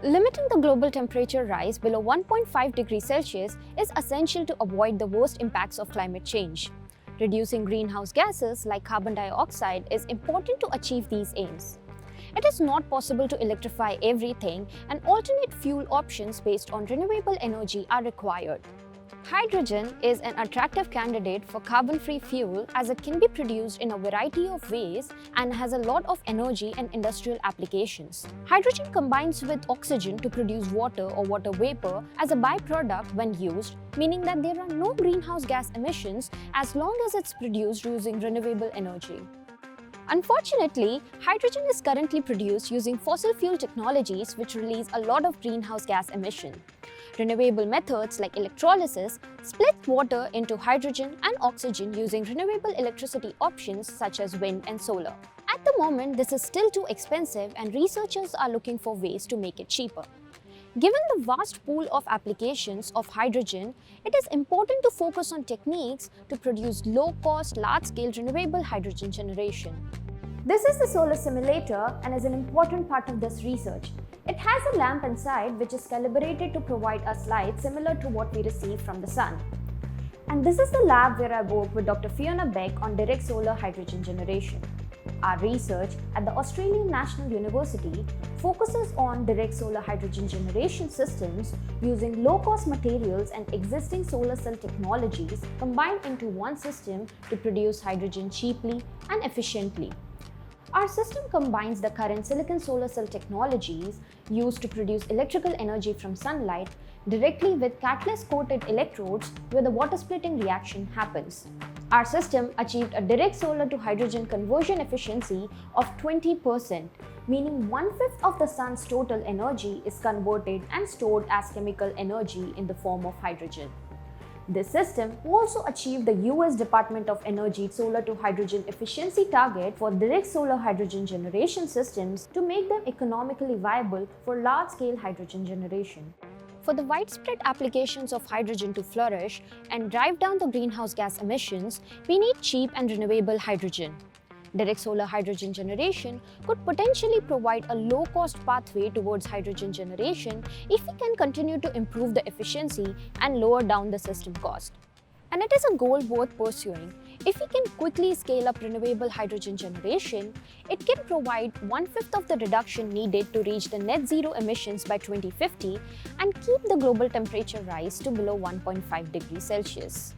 Limiting the global temperature rise below 1.5 degrees Celsius is essential to avoid the worst impacts of climate change. Reducing greenhouse gases like carbon dioxide is important to achieve these aims. It is not possible to electrify everything, and alternate fuel options based on renewable energy are required. Hydrogen is an attractive candidate for carbon-free fuel as it can be produced in a variety of ways and has a lot of energy and industrial applications. Hydrogen combines with oxygen to produce water or water vapor as a byproduct when used, meaning that there are no greenhouse gas emissions as long as it's produced using renewable energy. Unfortunately, hydrogen is currently produced using fossil fuel technologies which release a lot of greenhouse gas emission. Renewable methods like electrolysis split water into hydrogen and oxygen using renewable electricity options such as wind and solar. At the moment, this is still too expensive and researchers are looking for ways to make it cheaper. Given the vast pool of applications of hydrogen, it is important to focus on techniques to produce low-cost, large-scale renewable hydrogen generation. This is the solar simulator and is an important part of this research. It has a lamp inside which is calibrated to provide us light similar to what we receive from the sun. And this is the lab where I work with Dr. Fiona Beck on direct solar hydrogen generation. Our research at the Australian National University focuses on direct solar hydrogen generation systems using low-cost materials and existing solar cell technologies combined into one system to produce hydrogen cheaply and efficiently. Our system combines the current silicon solar cell technologies used to produce electrical energy from sunlight directly with catalyst-coated electrodes where the water splitting reaction happens. Our system achieved a direct solar to hydrogen conversion efficiency of 20%, meaning 1/5 of the sun's total energy is converted and stored as chemical energy in the form of hydrogen. This system also achieved the US Department of Energy solar to hydrogen efficiency target for direct solar hydrogen generation systems to make them economically viable for large-scale hydrogen generation. For the widespread applications of hydrogen to flourish and drive down the greenhouse gas emissions, we need cheap and renewable hydrogen. Direct solar hydrogen generation could potentially provide a low-cost pathway towards hydrogen generation if we can continue to improve the efficiency and lower down the system cost. And it is a goal worth pursuing. If we can quickly scale up renewable hydrogen generation, it can provide 1/5 of the reduction needed to reach the net zero emissions by 2050 and keep the global temperature rise to below 1.5 degrees Celsius.